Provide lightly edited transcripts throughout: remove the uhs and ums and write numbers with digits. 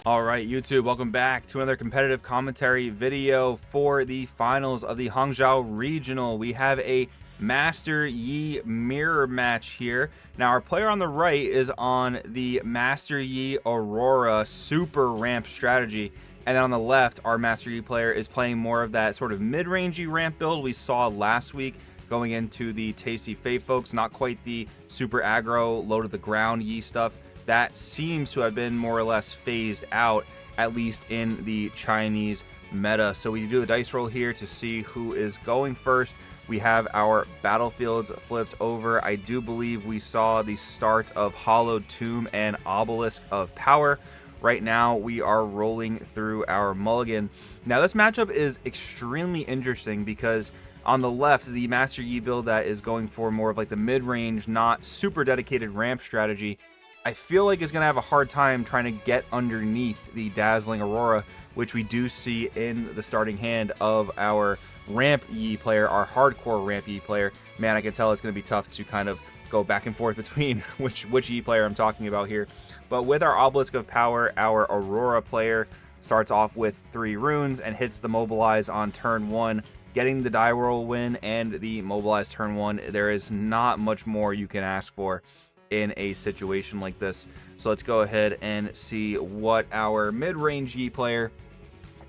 All right, YouTube, welcome back to another competitive commentary video for the finals of the Hangzhou Regional. We have a Master Yi mirror match here. Now, our player on the right is on the Master Yi Aurora super ramp strategy. And then on the left, our Master Yi player is playing more of that sort of mid-rangey ramp build we saw last week going into the Tasty Fate folks. Not quite the super aggro, low to the ground Yi stuff. That seems to have been more or less phased out, at least in the Chinese meta. So we do the dice roll here to see who is going first. We have our battlefields flipped over. I do believe we saw the start of Hollowed Tomb and Obelisk of Power. Right now, we are rolling through our mulligan. Now, this matchup is extremely interesting because on the left, the Master Yi build that is going for more of like the mid-range, not super dedicated ramp strategy, I feel like is going to have a hard time trying to get underneath the Dazzling Aurora, which we do see in the starting hand of our ramp Yi player, our hardcore ramp Yi player. Man, I can tell it's going to be tough to kind of go back and forth between which Yi player I'm talking about here. But with our Obelisk of Power, our Aurora player starts off with 3 runes and hits the Mobilize on turn 1, getting the die roll win and the Mobilize turn 1. There is not much more you can ask for in a situation like this. So let's go ahead and see what our mid-range Yi player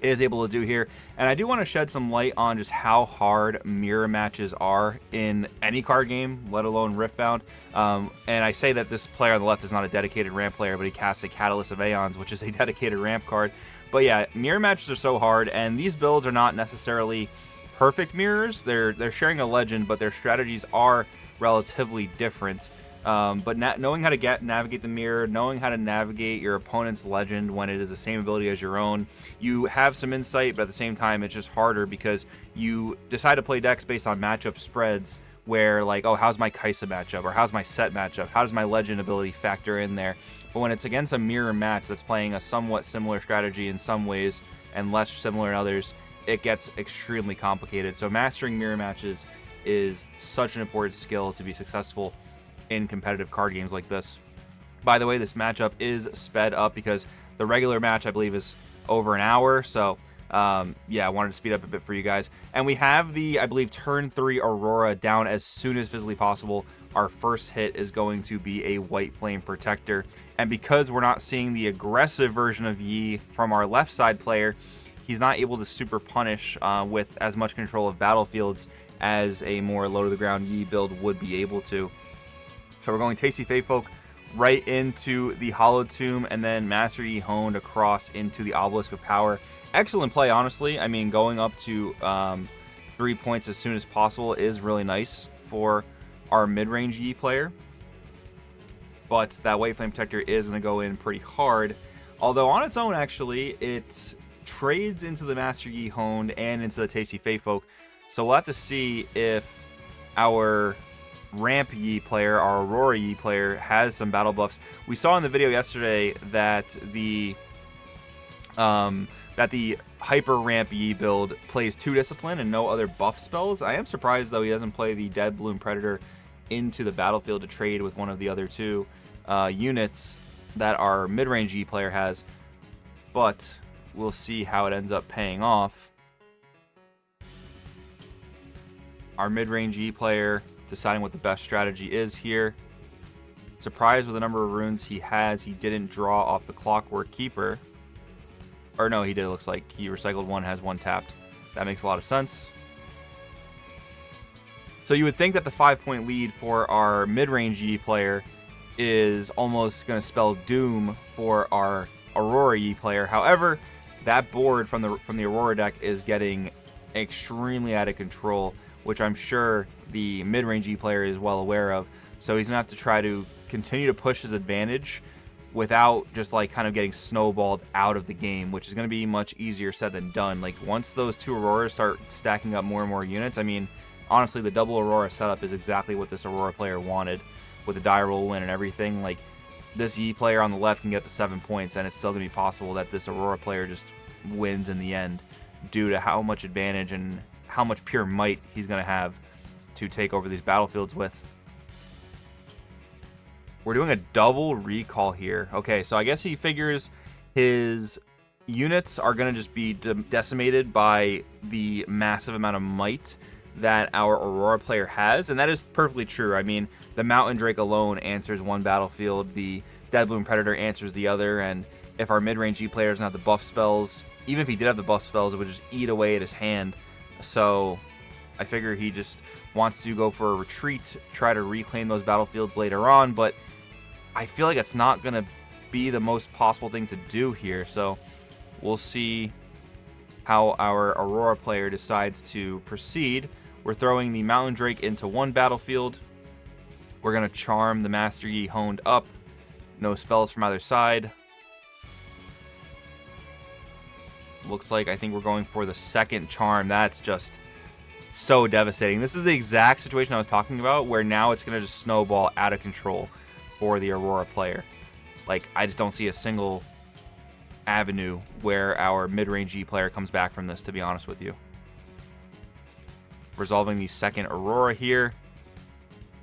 is able to do here. And I do want to shed some light on just how hard mirror matches are in any card game, let alone Riftbound. And I say that this player on the left is not a dedicated ramp player, but he casts a Catalyst of Aeons, which is a dedicated ramp card. But yeah, mirror matches are so hard, and these builds are not necessarily perfect mirrors. They're sharing a legend, but their strategies are relatively different. But knowing how to navigate the mirror, knowing how to navigate your opponent's legend when it is the same ability as your own, you have some insight, but at the same time, it's just harder because you decide to play decks based on matchup spreads where, like, oh, how's my Kaisa matchup, or how's my set matchup, how does my legend ability factor in there? But when it's against a mirror match that's playing a somewhat similar strategy in some ways and less similar in others, it gets extremely complicated. So mastering mirror matches is such an important skill to be successful in competitive card games like this. By the way, this matchup is sped up because the regular match, I believe, is over an hour. So, yeah, I wanted to speed up a bit for you guys. And we have the, I believe, turn 3 Aurora down as soon as physically possible. Our first hit is going to be a White Flame Protector. And because we're not seeing the aggressive version of Yi from our left side player, he's not able to super punish with as much control of battlefields as a more low-to-the-ground Yi build would be able to. So we're going Tasty Fate Folk right into the Hollowed Tomb, and then Master Yi honed across into the Obelisk of Power. Excellent play, honestly. I mean, going up to 3 points as soon as possible is really nice for our mid-range Yi player. But that White Flame Protector is going to go in pretty hard. Although on its own, actually, it trades into the Master Yi honed and into the Tasty Fate Folk. So we'll have to see if our ramp Yi player, our Aurora Yi player, has some battle buffs. We saw in the video yesterday that the hyper ramp Yi build plays 2 discipline and no other buff spells. I am surprised though he doesn't play the Dead Bloom Predator into the battlefield to trade with one of the other 2 units that our mid-range Yi player has. But we'll see how it ends up paying off. Our mid-range Yi player deciding what the best strategy is here. Surprised with the number of runes he has, he didn't draw off the Clockwork Keeper. Or no, he did. It looks like he recycled 1, has 1 tapped. That makes a lot of sense. So you would think that the 5-point lead for our mid-range Yi player is almost going to spell doom for our Aurora Yi player. However, that board from the Aurora deck is getting extremely out of control, which I'm sure the mid-range Yi player is well aware of. So he's going to have to try to continue to push his advantage without just like kind of getting snowballed out of the game, which is going to be much easier said than done. Like once those 2 Auroras start stacking up more and more units, I mean, honestly, the double Aurora setup is exactly what this Aurora player wanted with the die roll win and everything. Like this Yi player on the left can get up to 7 points, and it's still going to be possible that this Aurora player just wins in the end due to how much advantage and how much pure might he's going to have to take over these battlefields with. We're doing a double recall here. Okay, so I guess he figures his units are going to just be decimated by the massive amount of might that our Aurora player has, and that is perfectly true. I mean, the Mountain Drake alone answers one battlefield, the Deadbloom Predator answers the other, and if our mid-range E player doesn't have the buff spells, even if he did have the buff spells, it would just eat away at his hand. So I figure he just wants to go for a retreat, try to reclaim those battlefields later on, but I feel like it's not going to be the most possible thing to do here. So we'll see how our Aurora player decides to proceed. We're throwing the Mountain Drake into one battlefield. We're going to charm the Master Yi honed up. No spells from either side. Looks like I think we're going for the second charm. That's just so devastating. This is the exact situation I was talking about, where now it's going to just snowball out of control for the Aurora player. Like, I just don't see a single avenue where our mid-range E player comes back from this, to be honest with you. Resolving the second Aurora here.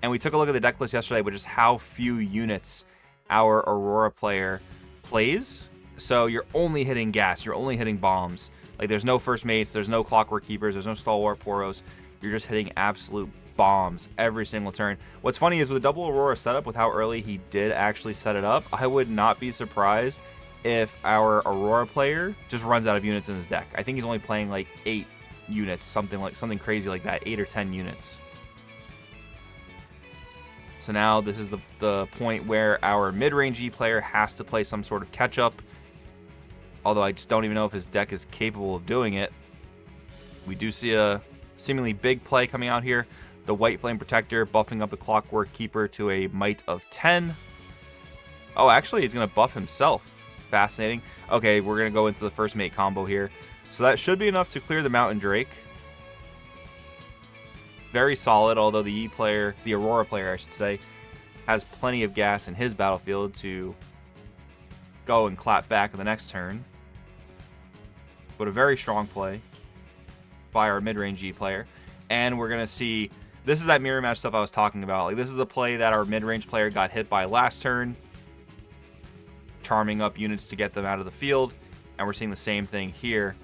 And we took a look at the deck list yesterday, which is how few units our Aurora player plays. So you're only hitting gas, you're only hitting bombs. Like, there's no first mates, there's no Clockwork Keepers, there's no Stalwart Poros. You're just hitting absolute bombs every single turn. What's funny is with the double Aurora setup, with how early he did actually set it up, I would not be surprised if our Aurora player just runs out of units in his deck. I think he's only playing like 8 units, something crazy like that, 8 or 10 units. So now this is the point where our mid-range E player has to play some sort of catch-up. Although I just don't even know if his deck is capable of doing it. We do see a seemingly big play coming out here. The White Flame Protector buffing up the Clockwork Keeper to a might of 10. Oh, actually, he's going to buff himself. Fascinating. Okay, we're going to go into the first mate combo here. So that should be enough to clear the Mountain Drake. Very solid, although the E player, the Aurora player, I should say, has plenty of gas in his battlefield to go and clap back in the next turn. But a very strong play by our mid-range E player. And we're going to see, this is that mirror match stuff I was talking about. Like, this is the play that our mid-range player got hit by last turn, charming up units to get them out of the field. And we're seeing the same thing here.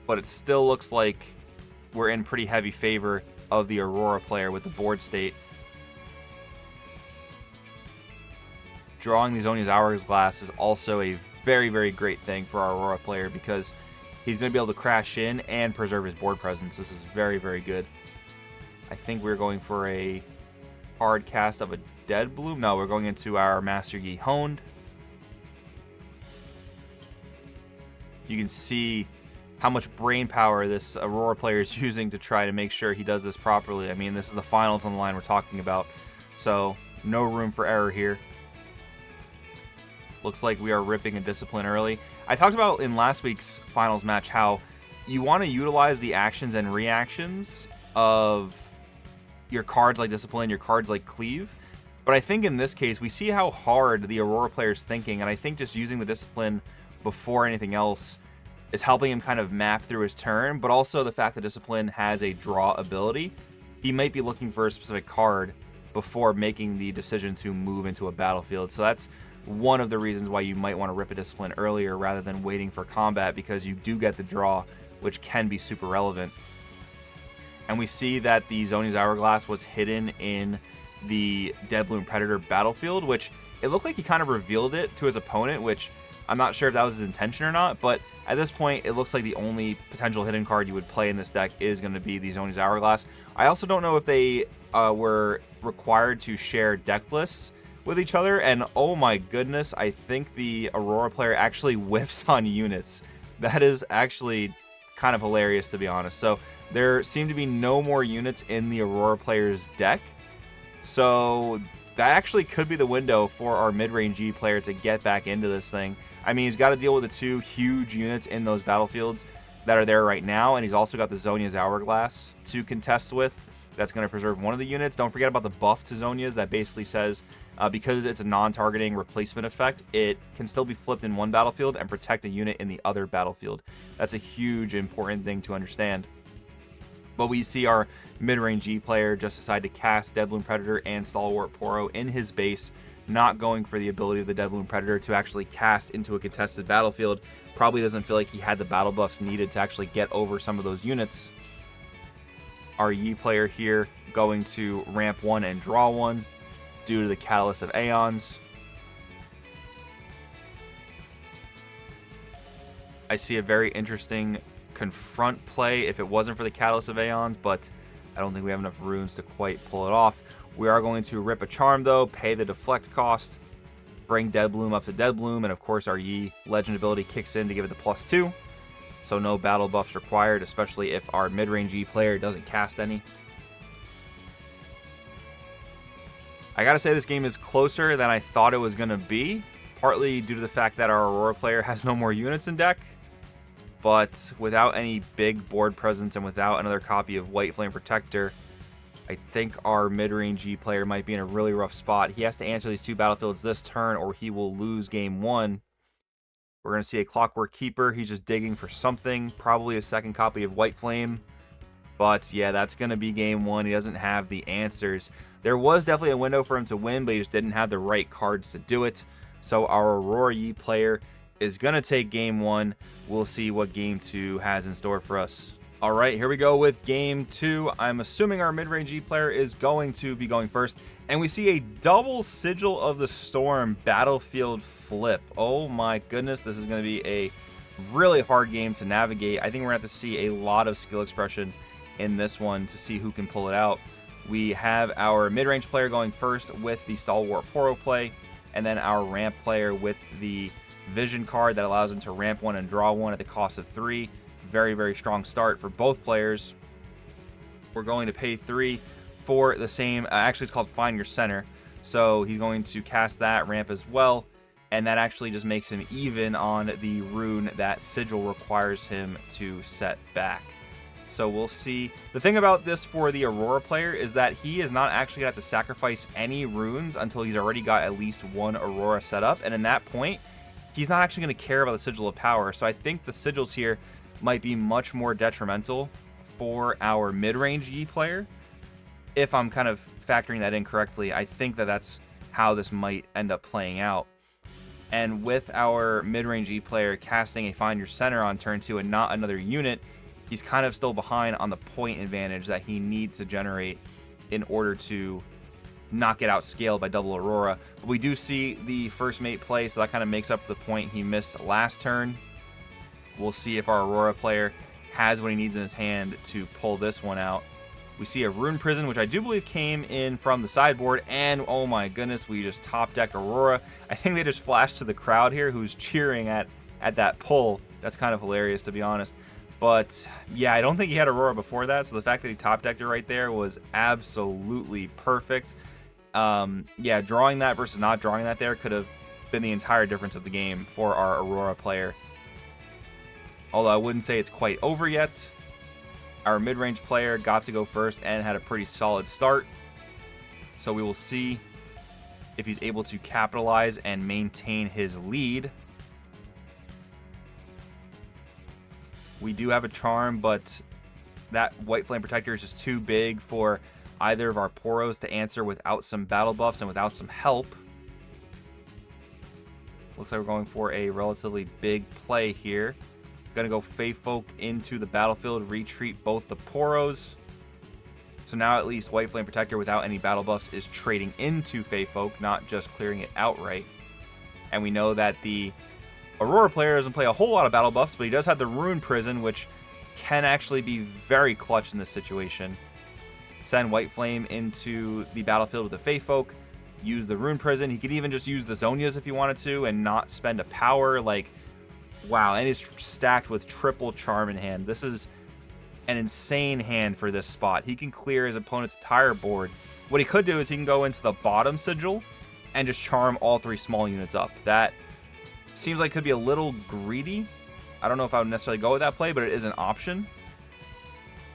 But it still looks like we're in pretty heavy favor of the Aurora player with the board state. Drawing these Zhonya's Hourglass is also a very, very great thing for our Aurora player, because he's going to be able to crash in and preserve his board presence. This is very, very good. I think we're going for a hard cast of a Deadbloom. No, we're going into our Master Yi honed. You can see how much brain power this Aurora player is using to try to make sure he does this properly. I mean, this is the finals on the line we're talking about, so no room for error here. Looks like we are ripping a Discipline early. I talked about in last week's finals match how you want to utilize the actions and reactions of your cards like Discipline, your cards like Cleave. But I think in this case, we see how hard the Aurora player is thinking, and I think just using the Discipline before anything else is helping him kind of map through his turn, but also the fact that Discipline has a draw ability. He might be looking for a specific card before making the decision to move into a battlefield. So that's one of the reasons why you might want to rip a Discipline earlier rather than waiting for combat, because you do get the draw, which can be super relevant. And we see that the Zhonya's Hourglass was hidden in the Deadbloom Predator battlefield, which it looked like he kind of revealed it to his opponent, which I'm not sure if that was his intention or not, but at this point, it looks like the only potential hidden card you would play in this deck is going to be the Zhonya's Hourglass. I also don't know if they were required to share deck lists with each other, and oh my goodness, I think the Aurora player actually whiffs on units. That is actually kind of hilarious, to be honest. So there seem to be no more units in the Aurora player's deck, so that actually could be the window for our mid-range G player to get back into this thing. I mean, he's got to deal with the 2 huge units in those battlefields that are there right now, and he's also got the Zhonya's Hourglass to contest with. That's going to preserve one of the units. Don't forget about the buff to Zhonya's that basically says, because it's a non-targeting replacement effect, it can still be flipped in one battlefield and protect a unit in the other battlefield. That's a huge, important thing to understand. But we see our mid-range G player just decide to cast Deadbloom Predator and Stalwart Poro in his base not going for the ability of the Deadbloom Predator to actually cast into a contested battlefield. Probably doesn't feel like he had the battle buffs needed to actually get over some of those units. Our Yi player here going to ramp 1 and draw 1 due to the Catalyst of Aeons. I see a very interesting confront play if it wasn't for the Catalyst of Aeons, but I don't think we have enough runes to quite pull it off. We are going to rip a charm though, pay the deflect cost, bring Deadbloom up to Deadbloom, and of course our Yi legend ability kicks in to give it the +2. So no battle buffs required, especially if our mid-range Yi player doesn't cast any. I gotta say this game is closer than I thought it was gonna be, partly due to the fact that our Aurora player has no more units in deck. But without any big board presence and without another copy of White Flame Protector, I think our mid-range Yi player might be in a really rough spot. He has to answer these 2 battlefields this turn or he will lose game 1. We're going to see a Clockwork Keeper. He's just digging for something, probably a second copy of White Flame. But yeah, that's going to be game 1. He doesn't have the answers. There was definitely a window for him to win, but he just didn't have the right cards to do it. So our Aurora Yi player is going to take game 1. We'll see what game 2 has in store for us. All right, here we go with game 2. I'm assuming our mid-range Yi player is going to be going first. And we see a double Sigil of the Storm battlefield flip. Oh my goodness, this is going to be a really hard game to navigate. I think we're going to have to see a lot of skill expression in this one to see who can pull it out. We have our mid-range player going first with the Stalwart Poro play, and then our ramp player with the Vision card that allows him to ramp 1 and draw 1 at the cost of 3. Very, very strong start for both players. We're going to pay 3 for the same, actually it's called Find Your Center. So he's going to cast that ramp as well, and that actually just makes him even on the rune that Sigil requires him to set back. So we'll see. The thing about this for the Aurora player is that he is not actually going to have to sacrifice any runes until he's already got at least 1 Aurora set up, and in that point, he's not actually going to care about the Sigil of Power. So I think the Sigils here might be much more detrimental for our mid-range Yi player. If I'm kind of factoring that in correctly, I think that that's how this might end up playing out. And with our mid-range Yi player casting a Find Your Center on turn 2 and not another unit, he's kind of still behind on the point advantage that he needs to generate in order to not get outscaled by double Aurora. But we do see the first mate play, so that kind of makes up for the point he missed last turn. We'll see if our Aurora player has what he needs in his hand to pull this one out. We see a Rune Prison, which I do believe came in from the sideboard, and oh my goodness, we just top deck Aurora. I think they just flashed to the crowd here who's cheering at that pull. That's kind of hilarious, to be honest. But yeah, I don't think he had Aurora before that, so the fact that he top decked it right there was absolutely perfect. Yeah, drawing that versus not drawing that there could have been the entire difference of the game for our Aurora player. Although I wouldn't say it's quite over yet. Our mid-range player got to go first and had a pretty solid start. So we will see if he's able to capitalize and maintain his lead. We do have a charm, but that White Flame Protector is just too big for either of our Poros to answer without some battle buffs and without some help. Looks like we're going for a relatively big play here. Gonna go Fey Folk into the battlefield, retreat both the Poros. So now at least White Flame Protector without any battle buffs is trading into Fey Folk, not just clearing it outright. And we know that the Aurora player doesn't play a whole lot of battle buffs, but he does have the Rune Prison, which can actually be very clutch in this situation. Send White Flame into the battlefield with the Fey Folk, use the Rune Prison. He could even just use the Zonias if he wanted to and not spend a power. Like, wow, and it's stacked with triple charm in hand. This is an insane hand for this spot. He can clear his opponent's entire board. What he could do is he can go into the bottom Sigil and just charm all 3 small units up. That seems like could be a little greedy. I don't know if I would necessarily go with that play, but it is an option.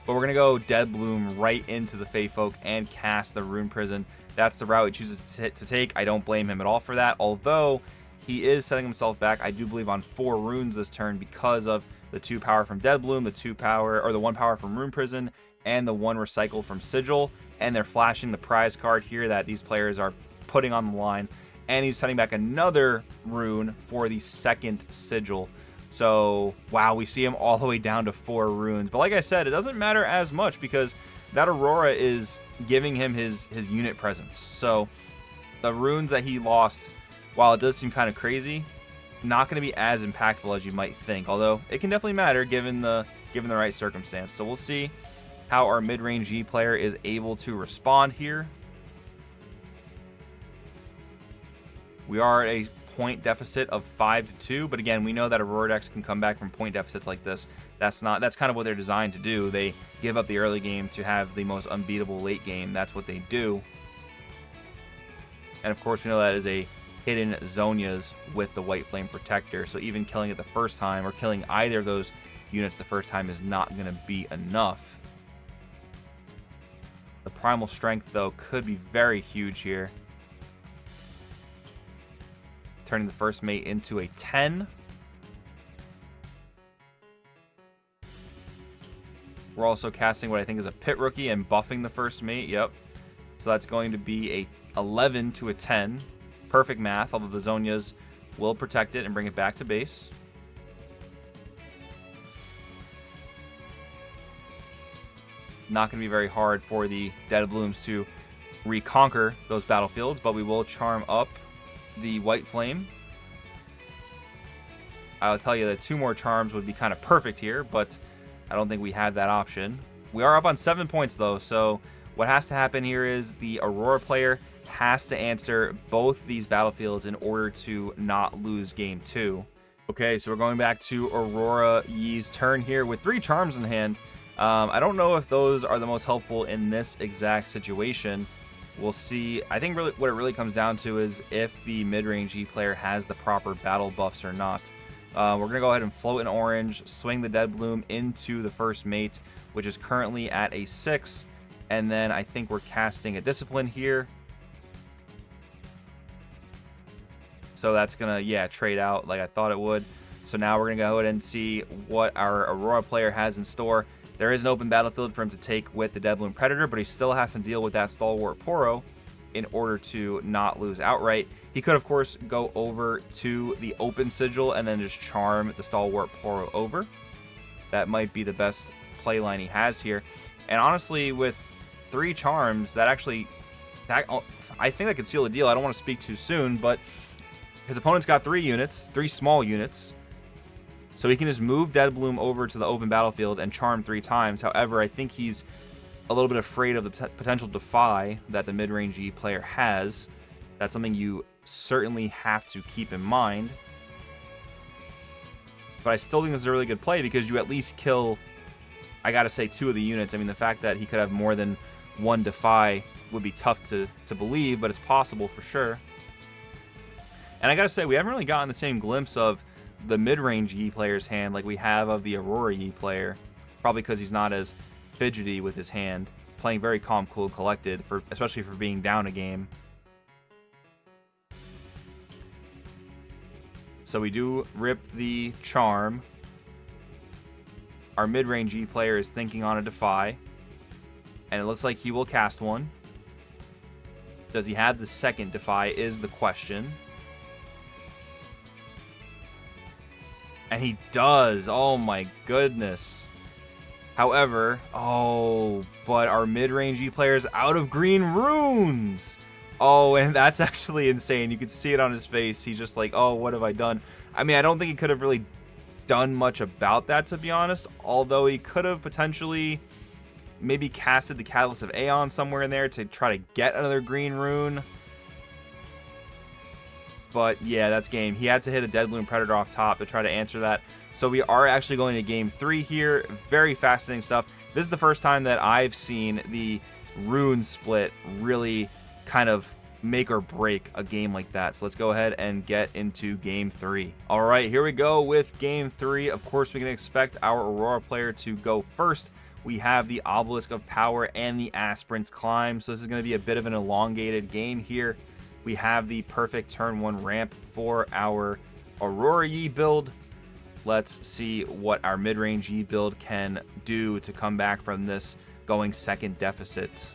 But we're going to go Deadbloom right into the Fey Folk and cast the Rune Prison. That's the route he chooses to take. I don't blame him at all for that, although he is setting himself back, I do believe, on 4 runes this turn because of the 2 power from Deadbloom, the 2 power, or the 1 power from Rune Prison, and the 1 recycle from Sigil. And they're flashing the prize card here that these players are putting on the line. and he's setting back another rune for the second sigil. So, wow, we see him all the way down to 4 runes. But like I said, it doesn't matter as much because that Aurora is giving him his unit presence. So, the runes that he lost, while it does seem kind of crazy, not going to be as impactful as you might think. Although, it can definitely matter given the right circumstance. So, we'll see how our mid-range E player is able to respond here. We are at a point deficit of 5-2, but again, we know that Aurora decks can come back from point deficits like this. That's kind of what they're designed to do. They give up the early game to have the most unbeatable late game. That's what they do. And of course, we know that is a hidden Zonia's with the White Flame Protector, so even killing it the first time, or killing either of those units the first time, is not going to be enough. The Primal Strength, though, could be very huge here. Turning the first mate into a 10. We're also casting what I think is a Pit Rookie and buffing the first mate. Yep. So that's going to be a 11 to a 10. Perfect math, although the Zonias will protect it and bring it back to base. Not going to be very hard for the Dead Blooms to reconquer those battlefields, but we will charm up the White Flame. I'll tell you that 2 more charms would be kind of perfect here, but I don't think we have that option. We are up on 7 points though, so what has to happen here is the Aurora player has to answer both these battlefields in order to not lose game 2. Okay, so we're going back to Aurora Yi's turn here with 3 charms in hand. I don't know if those are the most helpful in this exact situation. We'll see. I think really what it really comes down to is if the mid-range E player has the proper battle buffs or not. We're going to go ahead and float an orange, swing the Dead Bloom into the first mate, which is currently at a 6. And then I think we're casting a Discipline here. So that's going to, yeah, trade out like I thought it would. So now we're going to go ahead and see what our Aurora player has in store. There is an open battlefield for him to take with the Dead Bloom Predator, but he still has to deal with that Stalwart Poro in order to not lose outright. He could, of course, go over to the open sigil and then just charm the Stalwart Poro over. That might be the best play line he has here. And honestly, with 3 charms, I think that could seal the deal. I don't want to speak too soon, but his opponent's got 3 units, 3 small units. So he can just move Dead Bloom over to the open battlefield and charm 3 times. However, I think he's a little bit afraid of the potential defy that the mid-range E player has. That's something you certainly have to keep in mind. But I still think this is a really good play because you at least kill, I gotta say, 2 of the units. I mean, the fact that he could have more than 1 defy would be tough to believe, but it's possible for sure. And I gotta say, we haven't really gotten the same glimpse of the mid-range Yi player's hand like we have of the Aurora Yi player. Probably because he's not as fidgety with his hand. Playing very calm, cool, collected, especially for being down a game. So we do rip the charm. Our mid-range E player is thinking on a defy. And it looks like he will cast one. Does he have the second defy is the question. And he does. Oh my goodness. However, but our mid-range E player is out of green runes. Oh, and that's actually insane. You could see it on his face. He's just like, oh, what have I done? I mean, I don't think he could have really done much about that, to be honest. Although he could have potentially maybe casted the Catalyst of Aeon somewhere in there to try to get another green rune. But yeah, that's game. He had to hit a Dead Bloom Predator off top to try to answer that. So we are actually going to game 3 here. Very fascinating stuff. This is the first time that I've seen the rune split really kind of make or break a game like that. So let's go ahead and get into game 3. All right, here we go with game 3. Of course, we can expect our Aurora player to go first. We have the Obelisk of Power and the Aspirant's Climb. So this is going to be a bit of an elongated game here. We have the perfect turn 1 ramp for our Aurora Yi build. Let's see what our mid-range Yi build can do to come back from this going second deficit.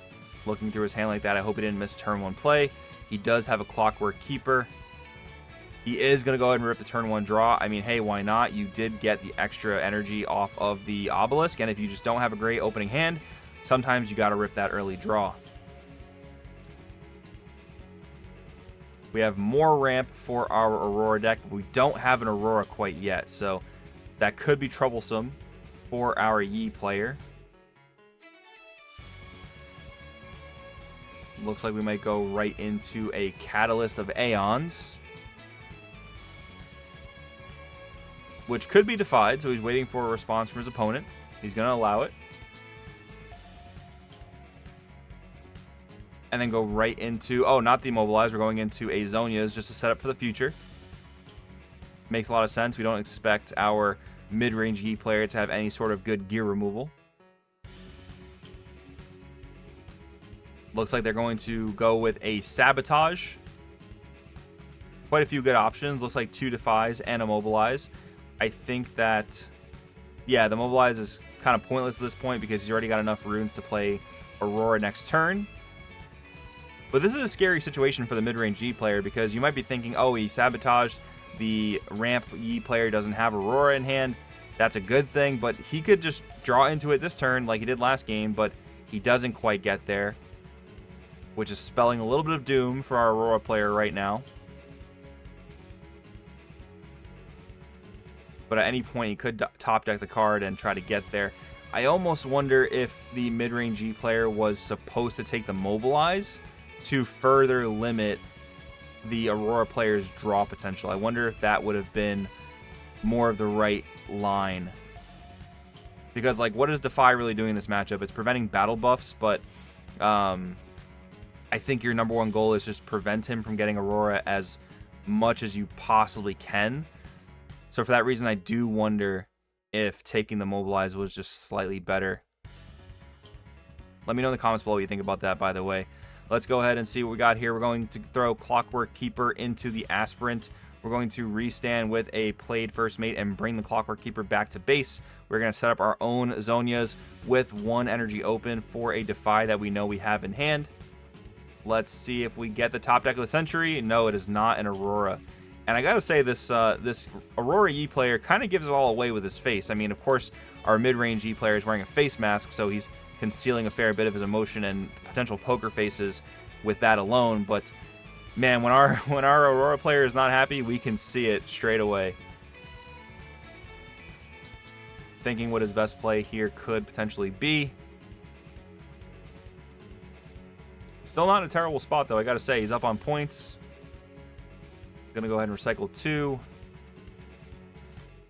Looking through his hand like that, I hope he didn't miss turn 1 play. He does have a Clockwork Keeper. He is going to go ahead and rip the turn 1 draw. I mean, hey, why not? You did get the extra energy off of the Obelisk, and if you just don't have a great opening hand, sometimes you got to rip that early draw. We have more ramp for our Aurora deck, but we don't have an Aurora quite yet, so that could be troublesome for our Yi player. Looks like we might go right into a Catalyst of Aeons, which could be defied, so he's waiting for a response from his opponent. He's going to allow it. And then go right into, oh, not the Immobilize, we're going into a Zonia's just to set up for the future. Makes a lot of sense. We don't expect our mid-range Yi player to have any sort of good gear removal. Looks like they're going to go with a Sabotage. Quite a few good options. Looks like 2 Defies and a Mobilize. I think that, yeah, the Mobilize is kind of pointless at this point because he's already got enough runes to play Aurora next turn. But this is a scary situation for the mid-range Yi player because you might be thinking, oh, he sabotaged, the ramp Yi player doesn't have Aurora in hand. That's a good thing, but he could just draw into it this turn like he did last game, but he doesn't quite get there, which is spelling a little bit of doom for our Aurora player right now. But at any point, he could top deck the card and try to get there. I almost wonder if the mid-range Yi player was supposed to take the Mobilize to further limit the Aurora player's draw potential. I wonder if that would have been more of the right line. Because, like, what is Defy really doing in this matchup? It's preventing battle buffs, but I think your number one goal is just prevent him from getting Aurora as much as you possibly can. So for that reason, I do wonder if taking the Mobilize was just slightly better. Let me know in the comments below what you think about that, by the way. Let's go ahead and see what we got here. We're going to throw Clockwork Keeper into the Aspirant. We're going to restand with a played First Mate and bring the Clockwork Keeper back to base. We're going to set up our own Zonias with 1 energy open for a Defy that we know we have in hand. Let's see if we get the top deck of the century. No, it is not an Aurora. And I gotta say, this Aurora Yi player kind of gives it all away with his face. I mean, of course, our mid-range Yi player is wearing a face mask, so he's concealing a fair bit of his emotion and potential poker faces with that alone. But man, when our Aurora player is not happy, we can see it straight away. Thinking what his best play here could potentially be. Still not in a terrible spot, though. I gotta say, he's up on points. Gonna go ahead and recycle 2.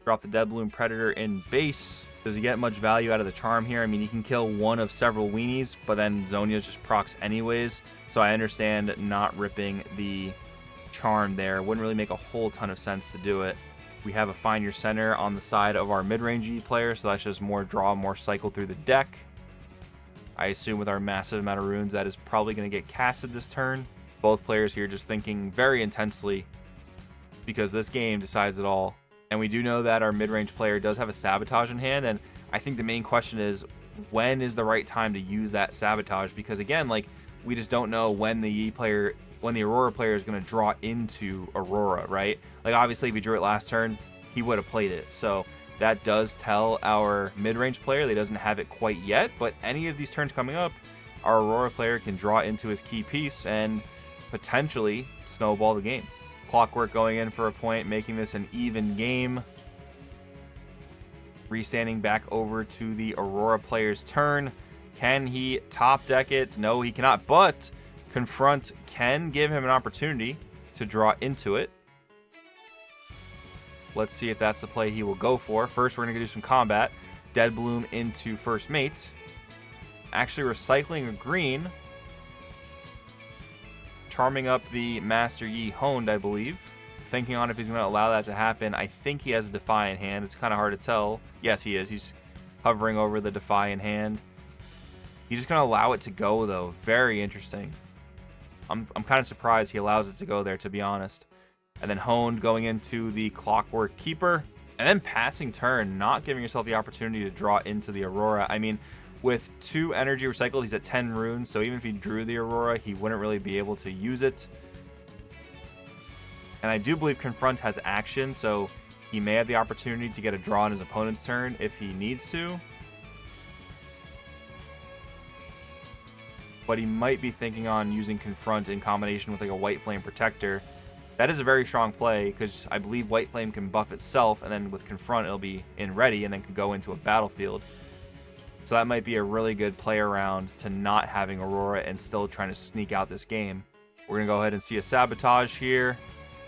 Drop the Dead Bloom Predator in base. Does he get much value out of the charm here? I mean, he can kill one of several weenies, but then Zonia's just procs anyways. So I understand not ripping the charm there. Wouldn't really make a whole ton of sense to do it. We have a Find Your Center on the side of our mid-range Yi player, so that's just more draw, more cycle through the deck. I assume with our massive amount of runes, that is probably going to get casted this turn. Both players here just thinking very intensely, because this game decides it all. And we do know that our mid-range player does have a Sabotage in hand, and I think the main question is, when is the right time to use that Sabotage? Because again, like, we just don't know when the Aurora player is going to draw into Aurora, right? Like, obviously, if he drew it last turn, he would have played it. So that does tell our mid-range player that he doesn't have it quite yet, but any of these turns coming up, our Aurora player can draw into his key piece and potentially snowball the game. Clockwork going in for a point, making this an even game. Restanding back over to the Aurora player's turn. Can he top deck it? No, he cannot, but Confront can give him an opportunity to draw into it. Let's see if that's the play he will go for. First, we're going to do some combat. Dead Bloom into First Mate. Actually recycling a green. Charming up the Master Yi Honed, I believe. Thinking on if he's going to allow that to happen. I think he has a Defy in hand. It's kind of hard to tell. Yes, he is. He's hovering over the Defy in hand. He's just going to allow it to go, though. Very interesting. I'm kind of surprised he allows it to go there, to be honest. And then Honed going into the Clockwork Keeper. And then passing turn, not giving yourself the opportunity to draw into the Aurora. I mean, with 2 energy recycled, he's at 10 runes, so even if he drew the Aurora, he wouldn't really be able to use it. And I do believe Confront has action, so he may have the opportunity to get a draw on his opponent's turn if he needs to. But he might be thinking on using Confront in combination with like a White Flame Protector. That is a very strong play, because I believe White Flame can buff itself, and then with Confront it'll be in ready and then can go into a battlefield. So that might be a really good play around to not having Aurora and still trying to sneak out this game. We're going to go ahead and see a Sabotage here.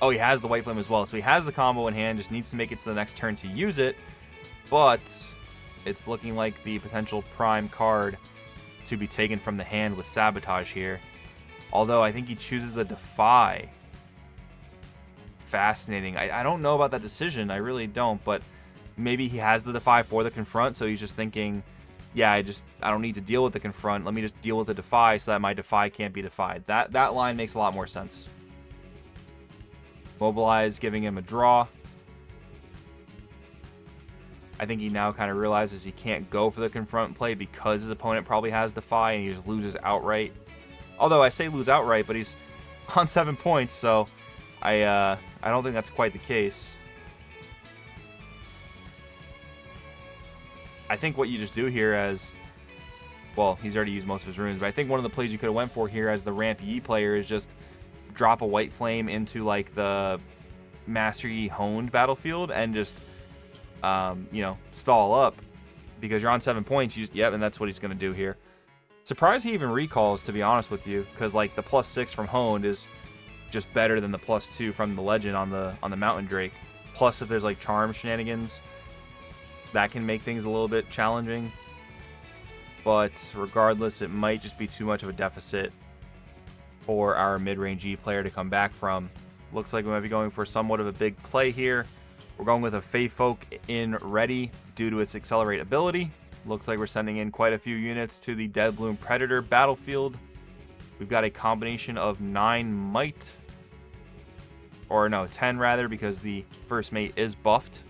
Oh, he has the White Flame as well, so he has the combo in hand, just needs to make it to the next turn to use it. But it's looking like the potential prime card to be taken from the hand with Sabotage here. Although I think he chooses the Defy. Fascinating. I don't know about that decision, I really don't, but maybe he has the Defy for the Confront, so he's just thinking, yeah, I don't need to deal with the Confront, let me just deal with the Defy so that my Defy can't be defied. That line makes a lot more sense. Mobilize, giving him a draw. I think he now kind of realizes he can't go for the Confront play because his opponent probably has Defy and he just loses outright. Although I say lose outright, but he's on 7 points, so I don't think that's quite the case. I think what you just do here as, well, he's already used most of his runes, but I think one of the plays you could have went for here as the Ramp Yi player is just drop a White Flame into like the Master Yi honed battlefield and just you know, stall up because you're on 7 points. Yep, and that's what he's going to do here. Surprised he even recalls, to be honest with you, because like the +6 from honed is just better than the +2 from the legend on the Mountain Drake. Plus, if there's like charm shenanigans, that can make things a little bit challenging. But regardless, it might just be too much of a deficit for our mid-range E player to come back from. Looks like we might be going for somewhat of a big play here. We're going with a Fey Folk in ready due to its Accelerate ability. Looks like we're sending in quite a few units to the Dead Bloom Predator battlefield. We've got a combination of 9 might, or no, 10 rather, because the first mate is buffed.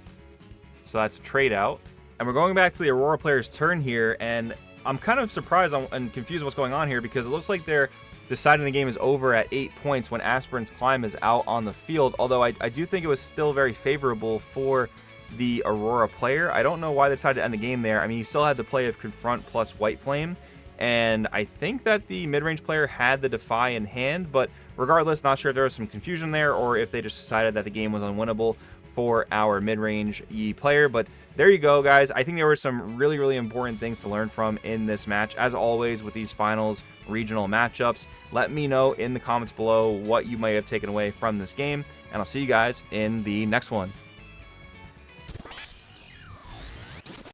So that's a trade out. And we're going back to the Aurora player's turn here, and I'm kind of surprised and confused what's going on here because it looks like they're deciding the game is over at 8 points when Aspirant's Climb is out on the field, although I do think it was still very favorable for the Aurora player. I don't know why they decided to end the game there. I mean, he still had the play of Confront plus White Flame, and I think that the mid-range player had the Defy in hand, but regardless, not sure if there was some confusion there or if they just decided that the game was unwinnable for our mid-range Yi player. But there you go, guys. I think there were some really, really important things to learn from in this match. As always, with these finals regional matchups, let me know in the comments below what you might have taken away from this game, and I'll see you guys in the next one.